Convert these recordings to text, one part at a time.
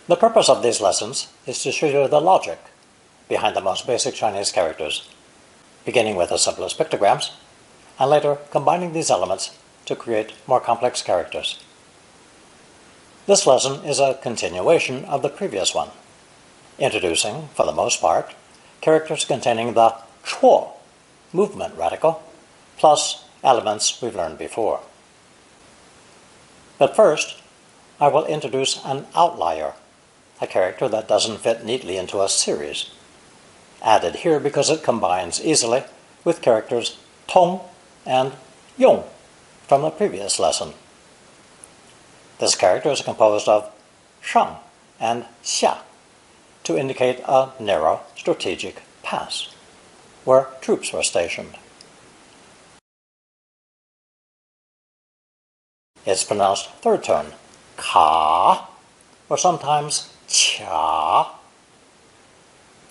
The purpose of these lessons is to show you the logic behind the most basic Chinese characters, beginning with the simplest pictograms, and later combining these elements to create more complex characters. This lesson is a continuation of the previous one, introducing, for the most part, characters containing the chuo, movement radical, plus elements we've learned before. But first, I will introduce an outlier, a character that doesn't fit neatly into a series, added here because it combines easily with characters tong and yong from the previous lesson. This character is composed of shang and xia to indicate a narrow strategic pass where troops were stationed. It's pronounced third tone, ka, or sometimes cha.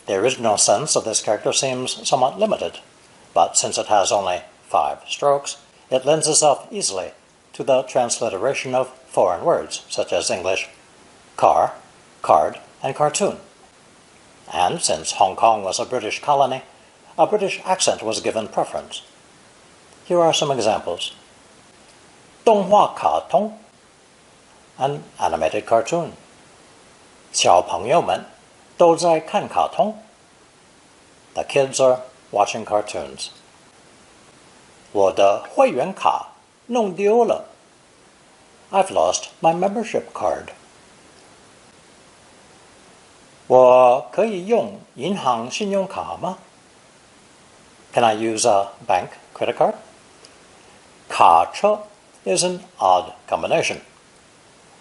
The original sense of this character seems somewhat limited, but since it has only 5 strokes, it lends itself easily to the transliteration of foreign words, such as English car, card, and cartoon. And since Hong Kong was a British colony, a British accent was given preference. Here are some examples. 动画卡通, an animated cartoon. 小朋友们都在看卡通. The kids are watching cartoons. 我的会员卡弄丢了. I've lost my membership card. 我可以用银行信用卡吗? Can I use a bank credit card? 卡车 is an odd combination,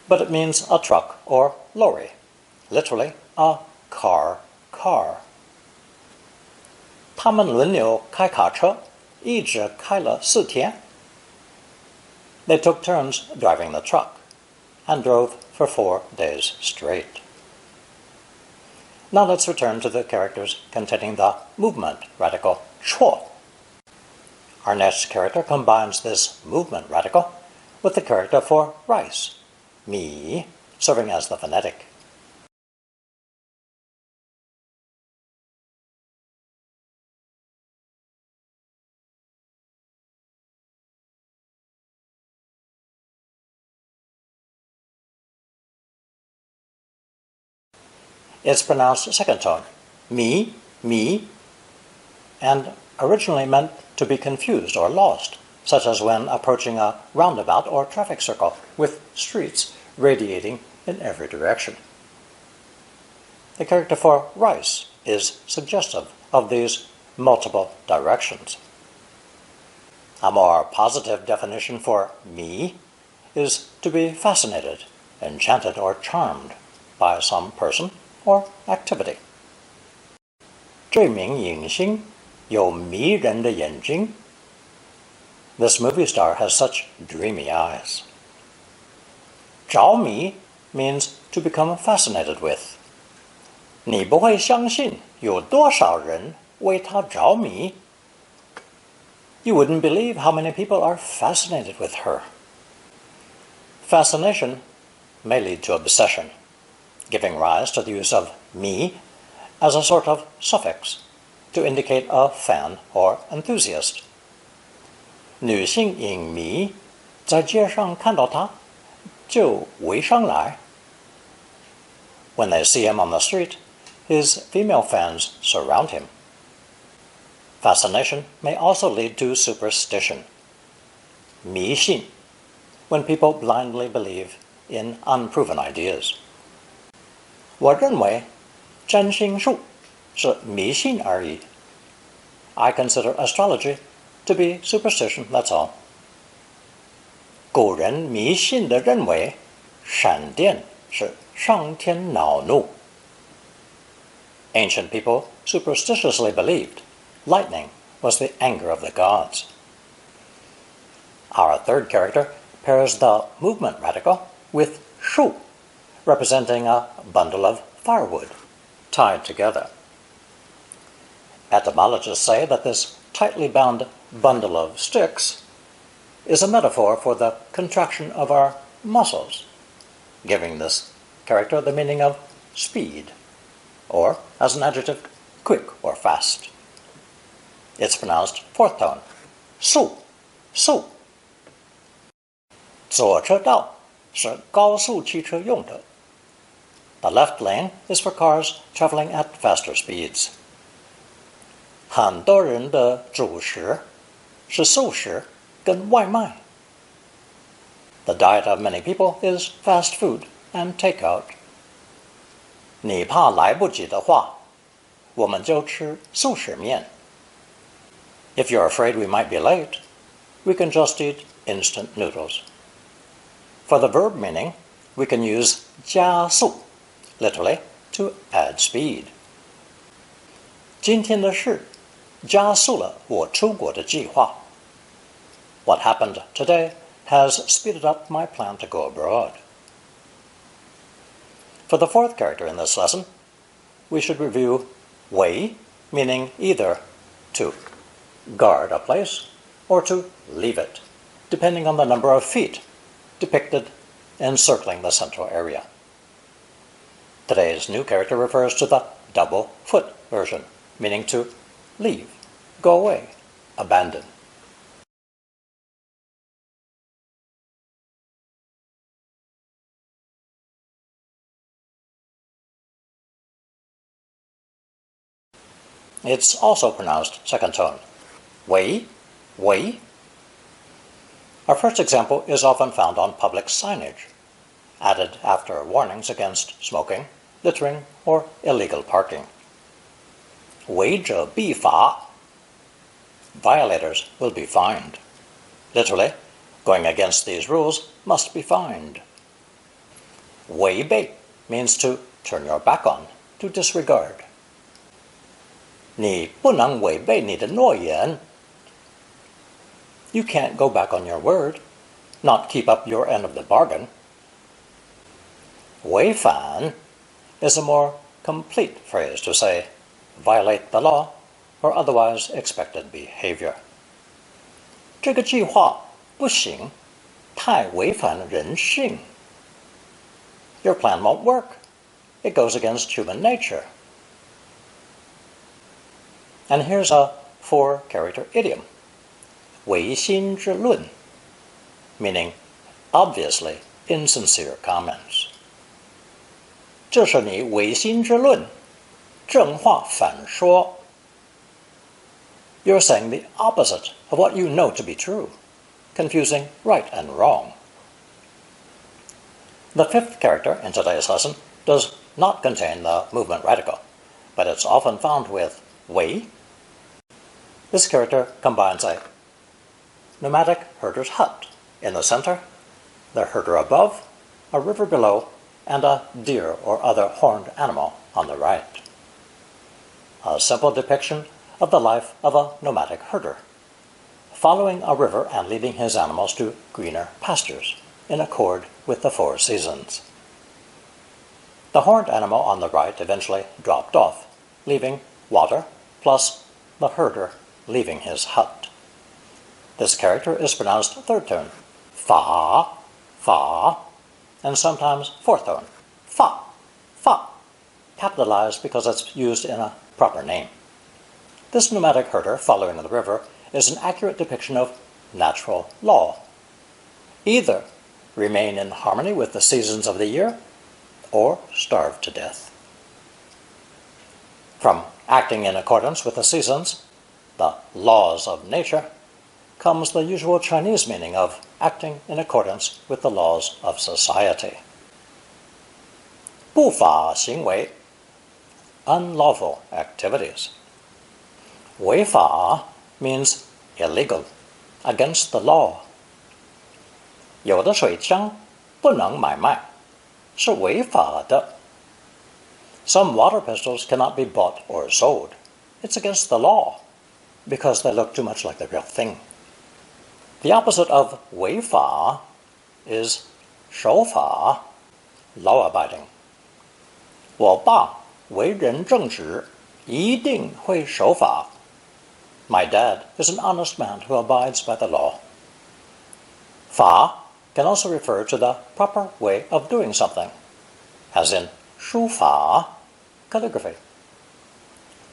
but it means a truck or lorry, literally a car. 他们轮流开卡车，一直开了4天. They took turns driving the truck and drove for 4 days straight. Now let's return to the characters containing the movement radical chuo. Our next character combines this movement radical with the character for rice, mi, serving as the phonetic. It's pronounced second tone, mi, and originally meant to be confused or lost, such as when approaching a roundabout or traffic circle with streets radiating in every direction. The character for rice is suggestive of these multiple directions. A more positive definition for mi is to be fascinated, enchanted, or charmed by some person or activity. 这名影星有迷人的眼睛. This movie star has such dreamy eyes. 着迷 means to become fascinated with. 你不会相信有多少人为他着迷. You wouldn't believe how many people are fascinated with her. Fascination may lead to obsession, giving rise to the use of mi as a sort of suffix to indicate a fan or enthusiast. 女性影迷在街上看到他就围上来. When they see him on the street, his female fans surround him. Fascination may also lead to superstition, 迷信, when people blindly believe in unproven ideas. 我认为占星术是迷信而已. I consider astrology to be superstition, that's all. 古人迷信地认为闪电是上天恼怒. Ancient people superstitiously believed lightning was the anger of the gods. Our third character pairs the movement radical with shu, representing a bundle of firewood tied together. Etymologists say that this tightly bound bundle of sticks is a metaphor for the contraction of our muscles, giving this character the meaning of speed, or as an adjective, quick or fast. It's pronounced fourth tone, 速,速. 左车道是高速汽车用的. The left lane is for cars traveling at faster speeds. 很多人的主食是素食跟外卖. The diet of many people is fast food and takeout. 你怕来不及的话，我们就吃速食面. If you're afraid we might be late, we can just eat instant noodles. For the verb meaning, we can use 加速, literally, to add speed. 今天的事加速了我出国的计划. What happened today has speeded up my plan to go abroad. For the fourth character in this lesson, we should review 围, meaning either to guard a place or to leave it, depending on the number of feet depicted encircling the central area. Today's new character refers to the double foot version, meaning to leave, go away, abandon. It's also pronounced second tone, 围, 围. Our first example is often found on public signage, added after warnings against smoking, littering, or illegal parking. 违者必罚. Violators will be fined. Literally, going against these rules must be fined. 违背 means to turn your back on, to disregard. 你不能违背你的诺言. You can't go back on your word, not keep up your end of the bargain. 违反 is a more complete phrase to say violate the law or otherwise expected behavior. 这个计划不行，太违反人性. Your plan won't work. It goes against human nature. And here's a four-character idiom, 违心之论, meaning obviously insincere comments. 这是你违心之论，正话反说. You're saying the opposite of what you know to be true, confusing right and wrong. The fifth character in today's lesson does not contain the movement radical, but it's often found with 违. This character combines a nomadic herder's hut in the center, the herder above, a river below, and a deer or other horned animal on the right. A simple depiction of the life of a nomadic herder, following a river and leading his animals to greener pastures in accord with the four seasons. The horned animal on the right eventually dropped off, leaving water plus the herder leaving his hut. This character is pronounced third tone, 法, 法, and sometimes fourth tone, 法, 法, capitalized because it's used in a proper name. This nomadic herder following the river is an accurate depiction of natural law. Either remain in harmony with the seasons of the year, or starve to death. From acting in accordance with the seasons, the laws of nature, comes the usual Chinese meaning of acting in accordance with the laws of society. 不法行为, unlawful activities. 违法 means illegal, against the law. 有的水枪不能买卖，是违法的. Some water pistols cannot be bought or sold. It's against the law, because they look too much like the real thing. The opposite of 违法 is 守法, law-abiding. 我爸为人正直，一定会守法. My dad is an honest man who abides by the law. 法 can also refer to the proper way of doing something, as in 书法 calligraphy.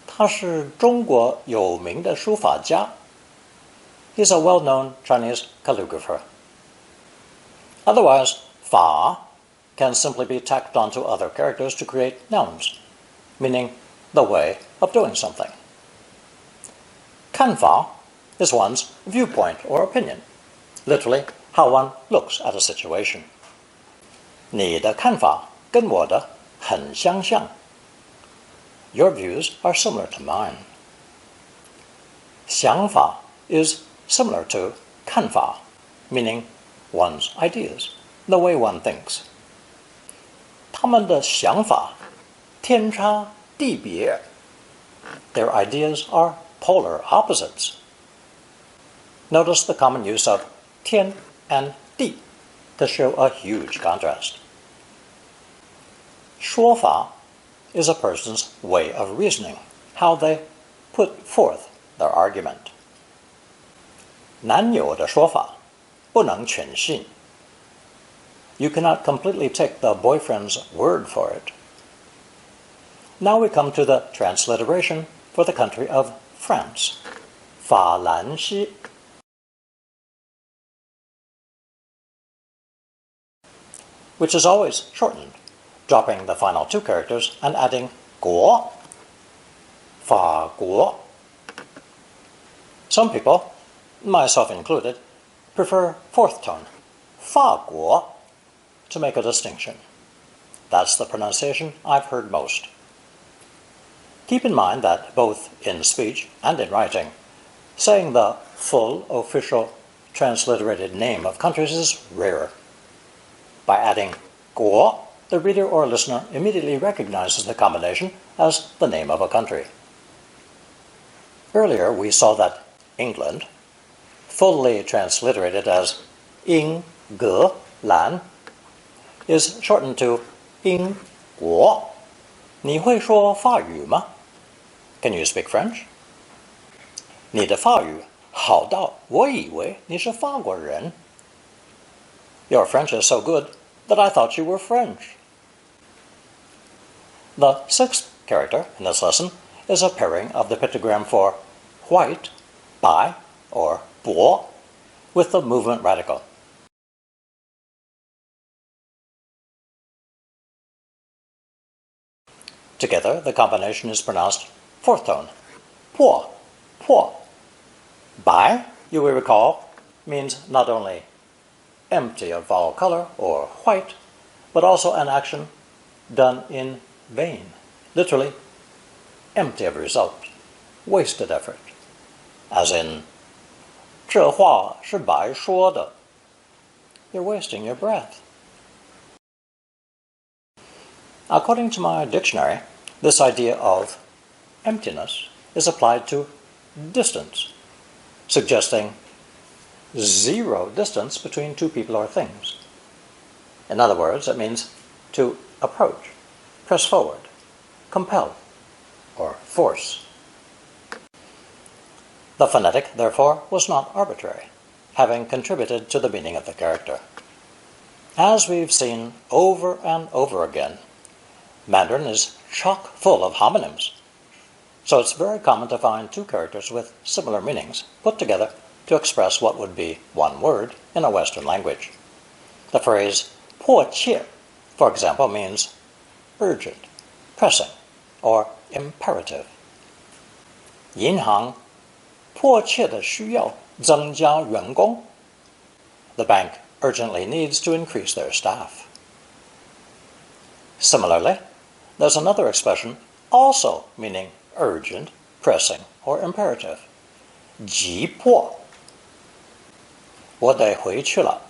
他是中国有名的书法家. He's a well-known Chinese calligrapher. Otherwise, 法 can simply be tacked onto other characters to create nouns, meaning the way of doing something. 看法 is one's viewpoint or opinion, literally how one looks at a situation. 你的看法跟我的很相像. Your views are similar to mine. 想法 is similar to 看法, meaning one's ideas, the way one thinks. 他们的想法天差地别. Their ideas are polar opposites. Notice the common use of 天 and 地 to show a huge contrast. 说法 is a person's way of reasoning, how they put forth their argument. 男友的说法不能全信. You cannot completely take the boyfriend's word for it. Now we come to the transliteration for the country of France. 法兰西. Which is always shortened, dropping the final two characters and adding 国, 法国. Some people, myself included, prefer fourth tone, 法国, to make a distinction. That's the pronunciation I've heard most. Keep in mind that both in speech and in writing, saying the full official transliterated name of countries is rare. By adding 国, the reader or listener immediately recognizes the combination as the name of a country. Earlier we saw that England, fully transliterated as 英格兰, is shortened to 英国. 你会说法语吗? Can you speak French? 你的法语好到我以为你是法国人. Your French is so good that I thought you were French. The sixth character in this lesson is a pairing of the pictogram for white, bai, or 薄, with the movement radical. Together, the combination is pronounced fourth tone, 破, 破. Bai, you will recall, means not only empty of vowel color or white, but also an action done in vain, literally empty of result, wasted effort, as in 这话是白说的. You're wasting your breath. According to my dictionary, this idea of emptiness is applied to distance, suggesting zero distance between two people or things. In other words, it means to approach, press forward, compel, or force. The phonetic, therefore, was not arbitrary, having contributed to the meaning of the character. As we've seen over and over again, Mandarin is chock full of homonyms, so it's very common to find two characters with similar meanings put together to express what would be one word in a Western language. The phrase 迫切, for example, means urgent, pressing, or imperative. 银行迫切地需要增加员工. The bank urgently needs to increase their staff. Similarly, there's another expression also meaning urgent, pressing, or imperative. 急迫. 我得回去了，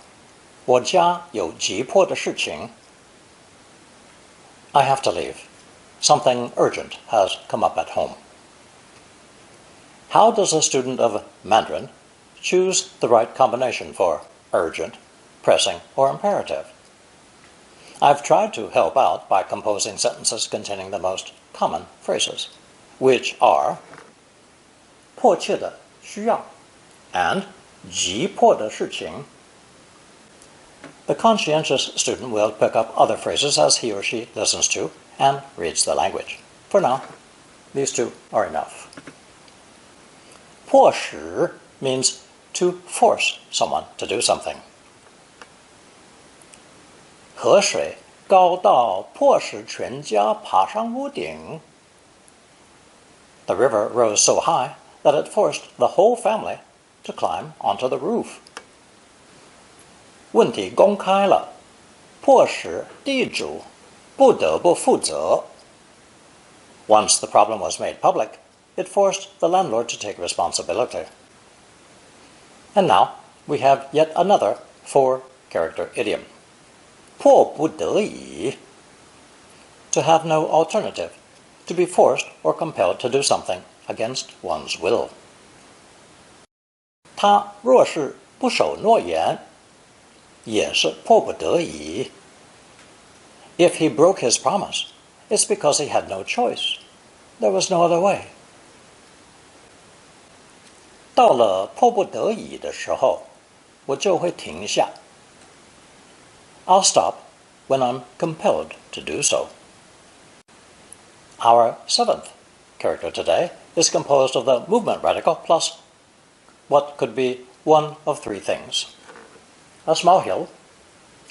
我家有急迫的事情. I have to leave. Something urgent has come up at home. How does a student of Mandarin choose the right combination for urgent, pressing, or imperative? I've tried to help out by composing sentences containing the most common phrases, which are 迫切的需要 and 急迫的事情. The conscientious student will pick up other phrases as he or she listens to and reads the language. For now, these two are enough. 迫使 means to force someone to do something. 河水高到迫使全家爬上屋顶. The river rose so high that it forced the whole family to climb onto the roof. 问题公开了，迫使地主不得不负责. Once the problem was made public, it forced the landlord to take responsibility. And now we have yet another four-character idiom. 迫不得已, to have no alternative, to be forced or compelled to do something against one's will. 他若是不守诺言，也是迫不得已. If he broke his promise, it's because he had no choice. There was no other way. 到了迫不得已的时候，我就会停下. I'll stop when I'm compelled to do so. Our seventh character today is composed of the movement radical plus what could be one of three things: a small hill,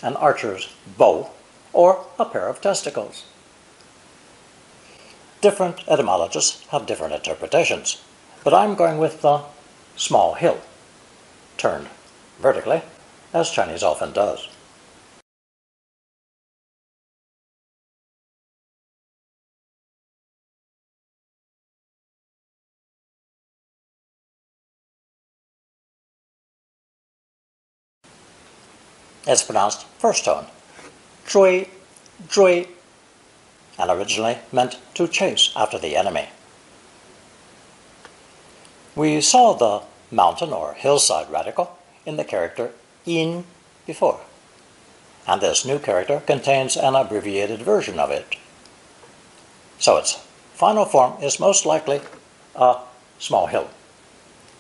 an archer's bow, or a pair of testicles. Different etymologists have different interpretations, but I'm going with the small hill, turned vertically, as Chinese often does. It's pronounced first tone, 追, 追, and originally meant to chase after the enemy. We saw the mountain or hillside radical in the character in before, and this new character contains an abbreviated version of it. So its final form is most likely a small hill,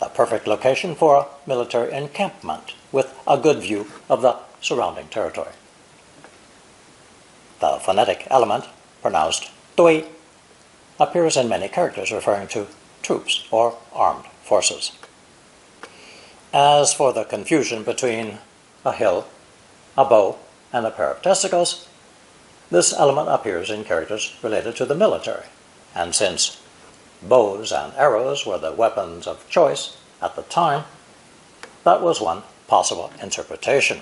a perfect location for a military encampment with a good view of the surrounding territory. The phonetic element, pronounced 对, appears in many characters referring to troops or armed forces. As for the confusion between a hill, a bow, and a pair of testicles, this element appears in characters related to the military, and since bows and arrows were the weapons of choice at the time, that was one possible interpretation.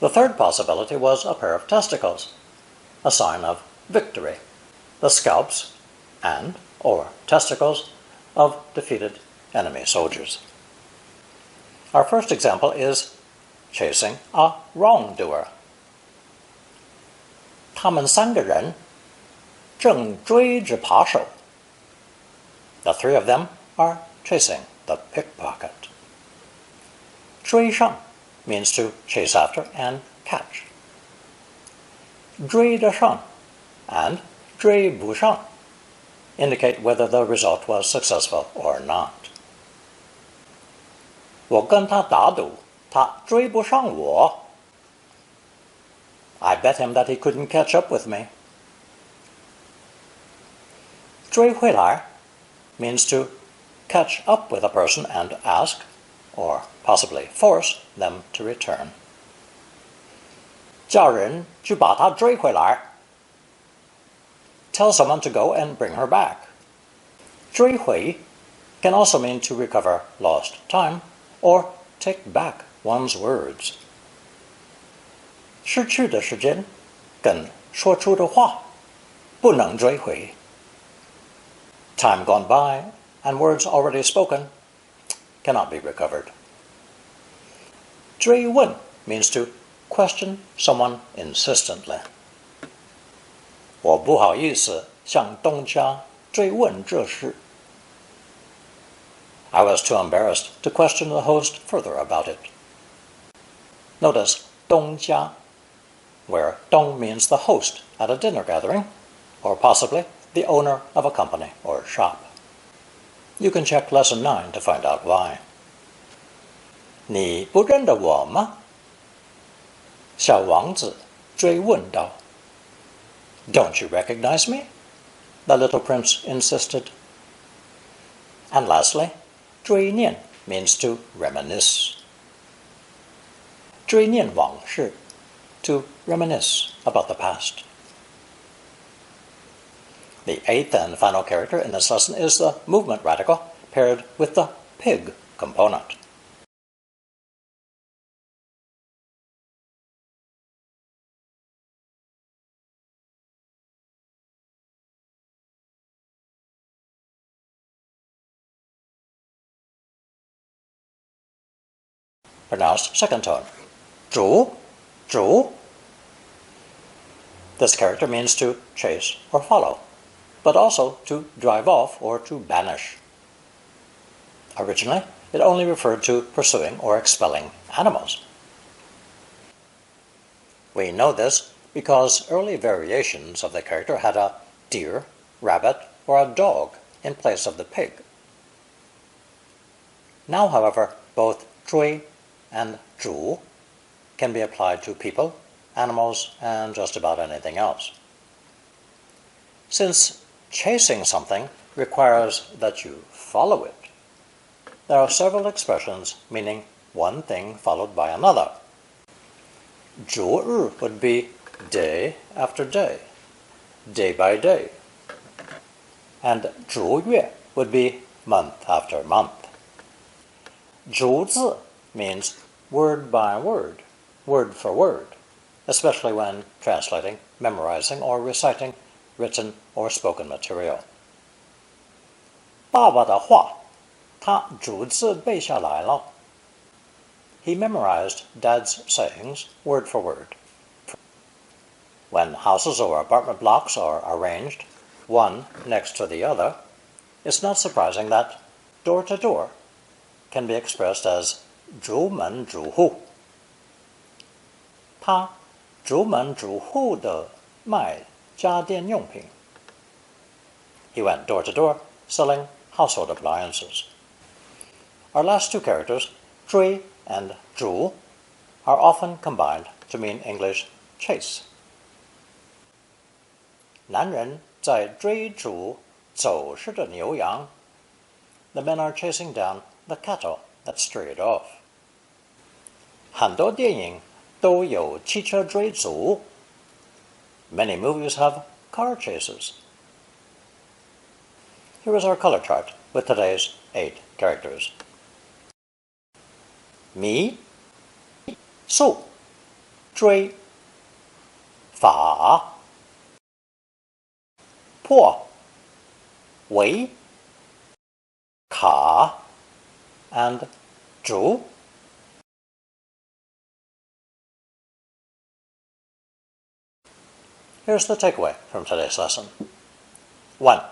The third possibility was a pair of testicles, a sign of victory, the scalps and or testicles of defeated enemy soldiers. Our first example is chasing a wrongdoer. 他们三个人正追着扒手. The three of them are chasing the pickpocket. 追上 means to chase after and catch. 追得上 and 追不上 indicate whether the result was successful or not. 我跟他打赌，他追不上我. I bet him that he couldn't catch up with me. 追回来 means to catch up with a person and ask, or possibly force, them to return. 叫人去把她追回来. Tell someone to go and bring her back. 追回 can also mean to recover lost time or take back one's words. 失去的时间跟说出的话不能追回. Time gone by and words already spoken cannot be recovered. 追问 means to question someone insistently. 我不好意思向东家追问这事. I was too embarrassed to question the host further about it. Notice 东家, where dong means the host at a dinner gathering, or possibly the owner of a company or shop. You can check Lesson 9 to find out why. 你不认得我吗？小王子追问道。Don't you recognize me? The little prince insisted. And lastly, 追念 means to reminisce. 追念往事, to reminisce about the past. The eighth and final character in this lesson is the movement radical paired with the pig component. Pronounced second tone. 逐, 逐. This character means to chase or follow, but also to drive off or to banish. Originally, it only referred to pursuing or expelling animals. We know this because early variations of the character had a deer, rabbit, or a dog in place of the pig. Now, however, both 追 and 逐 can be applied to people, animals, and just about anything else. Since chasing something requires that you follow it, there are several expressions meaning one thing followed by another. 逐日 would be day after day, day by day. And 逐月 would be month after month. 逐字 means word by word, word for word, especially when translating, memorizing, or reciting written or spoken material. 爸爸的话他逐字背下来了. He memorized Dad's sayings word for word. When houses or apartment blocks are arranged, one next to the other, it's not surprising that door to door can be expressed as 逐门逐户. 他逐门逐户地卖家电用品. He went door to door selling household appliances. Our last two characters, 追 and 逐, are often combined to mean English chase. 男人在追逐走失的牛羊. The men are chasing down the cattle that strayed off. 很多电影都有汽车追逐. Many movies have car chases. Here is our color chart with today's 8 characters. 迷, 速, 追, 法, 破, 围, 卡, and 逐. Here's the takeaway from today's lesson. 1.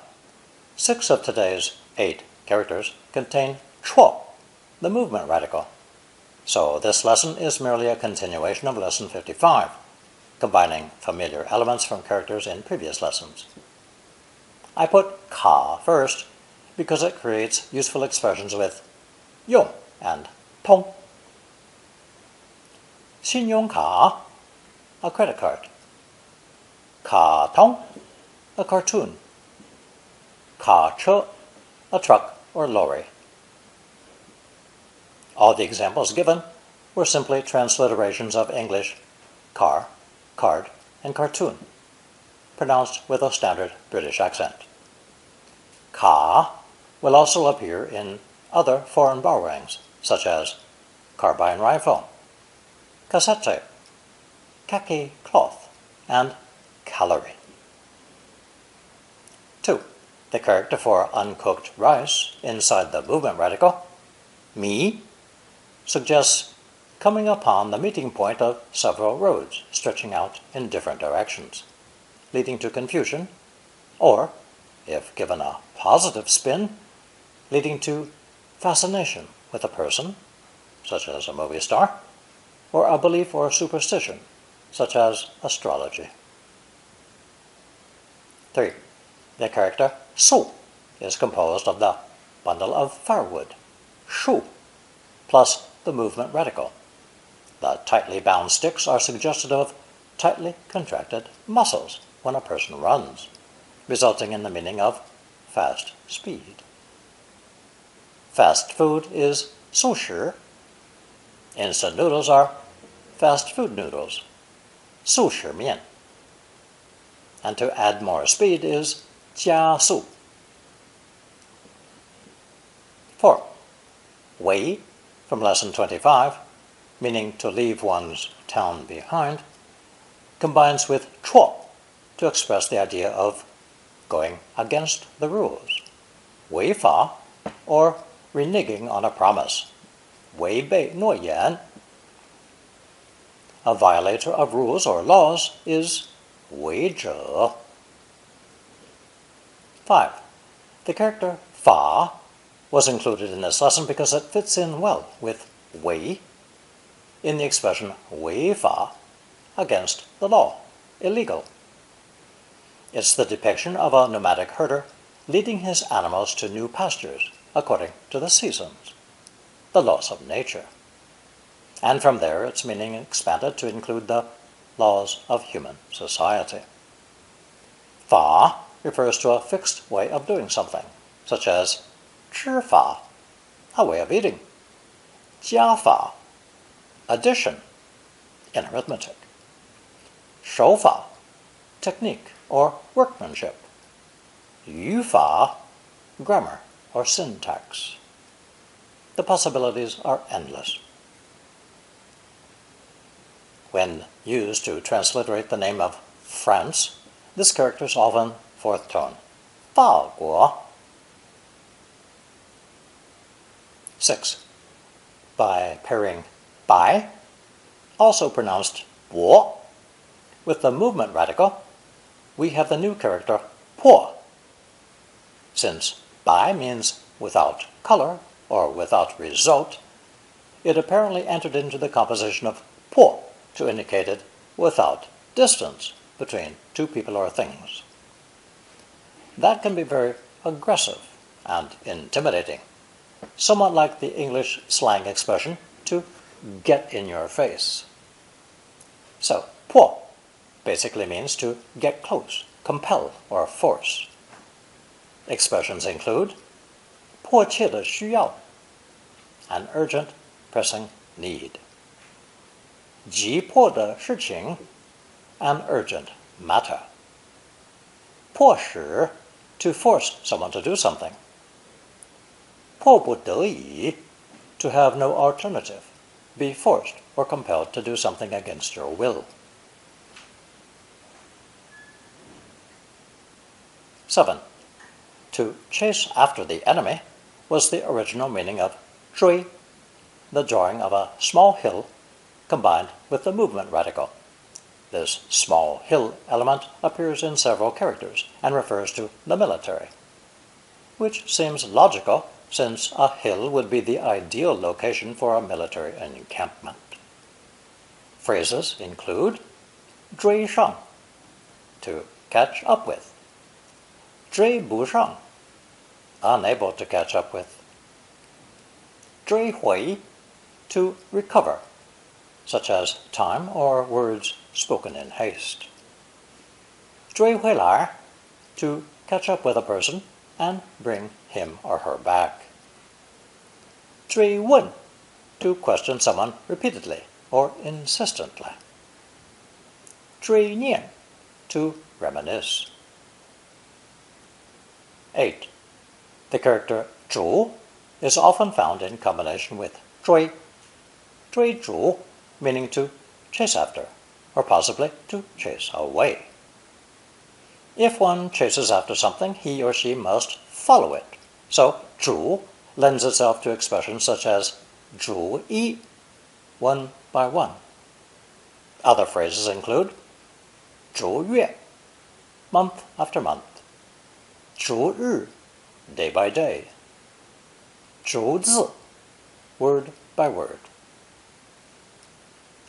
6 of today's 8 characters contain 绰, the movement radical. So this lesson is merely a continuation of lesson 55, combining familiar elements from characters in previous lessons. I put 卡 first because it creates useful expressions with 用 and 通. 信用卡, a credit card. 卡通, a cartoon. 卡车, a truck or lorry. All the examples given were simply transliterations of English car, card, and cartoon, pronounced with a standard British accent. Ka will also appear in other foreign borrowings, such as carbine rifle, cassette tape, khaki cloth, and calorie. 2. The character for uncooked rice inside the movement radical, mi, suggests coming upon the meeting point of several roads stretching out in different directions, leading to confusion, or, if given a positive spin, leading to fascination with a person, such as a movie star, or a belief or superstition, such as astrology. 3. The character 树 is composed of the bundle of firewood, 树, plus the movement radical. The tightly bound sticks are suggestive of tightly contracted muscles, when a person runs, resulting in the meaning of fast speed. Fast food is 速食. Instant noodles are fast food noodles, 速食面. And to add more speed is 加速. 4. 回, from lesson 25, meaning to leave one's town behind, combines with 错 to express the idea of going against the rules, 违法, or reneging on a promise, 违背诺言. A violator of rules or laws is 违者. 5. The character 法 was included in this lesson because it fits in well with 违 in the expression 违法, against the law, illegal. It's the depiction of a nomadic herder leading his animals to new pastures according to the seasons, the laws of nature. And from there its meaning expanded to include the laws of human society. 法 refers to a fixed way of doing something, such as 吃法, a way of eating, 加法, addition, in arithmetic, 手法, technique or workmanship, 语法, grammar or syntax. The possibilities are endless. When used to transliterate the name of France, this character is often fourth tone, 法国. 6. By pairing by, also pronounced 我, with the movement radical, we have the new character 破. Since by means without color or without result, it apparently entered into the composition of 破 to indicate it without distance between two people or things. That can be very aggressive and intimidating, somewhat like the English slang expression to get in your face. So, 破 basically means to get close, compel, or force. Expressions include 迫切的需要, an urgent, pressing need. 急迫的事情, an urgent matter. 迫使, to force someone to do something. 迫不得已, to have no alternative, be forced or compelled to do something against your will. 7. To chase after the enemy was the original meaning of 追, the drawing of a small hill combined with the movement radical. This small hill element appears in several characters and refers to the military, which seems logical since a hill would be the ideal location for a military encampment. Phrases include 追上, to catch up with, 追不上, unable to catch up with, 追回, to recover, such as time or words spoken in haste. 追回来, to catch up with a person and bring him or her back. 追问, to question someone repeatedly or insistently. 追念, to reminisce. 8. The character 逐 is often found in combination with 追, 追逐, meaning to chase after, or possibly to chase away. If one chases after something, he or she must follow it. So 逐 lends itself to expressions such as 逐一, one by one. Other phrases include 逐月, month after month, 逐日, day by day, 逐字, word by word,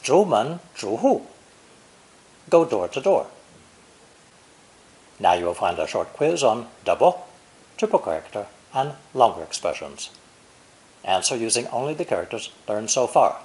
逐门逐户, go door to door. Now you will find a short quiz on double, triple character, and longer expressions. Answer using only the characters learned so far.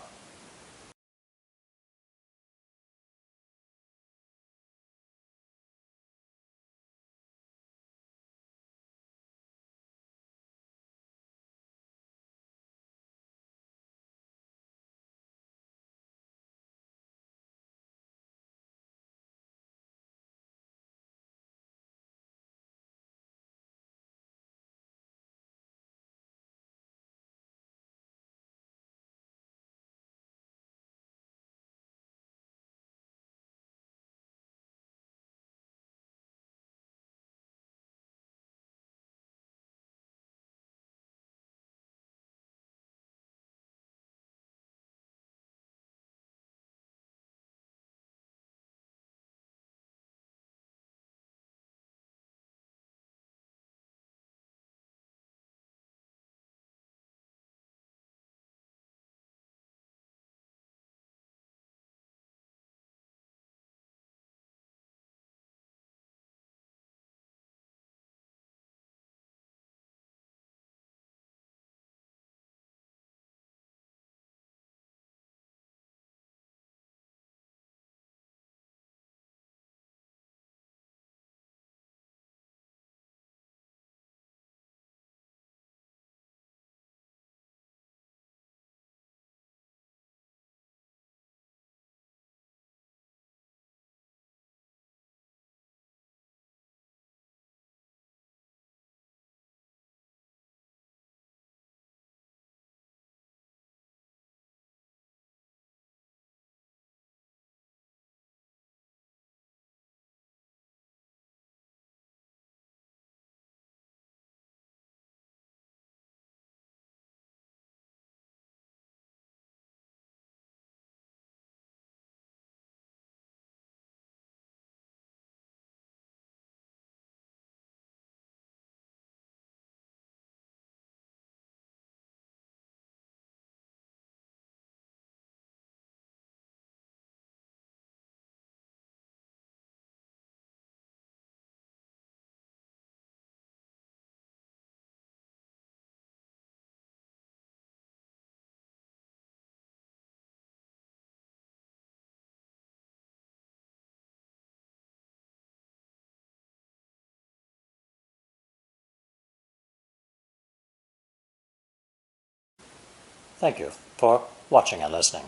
Thank you for watching and listening.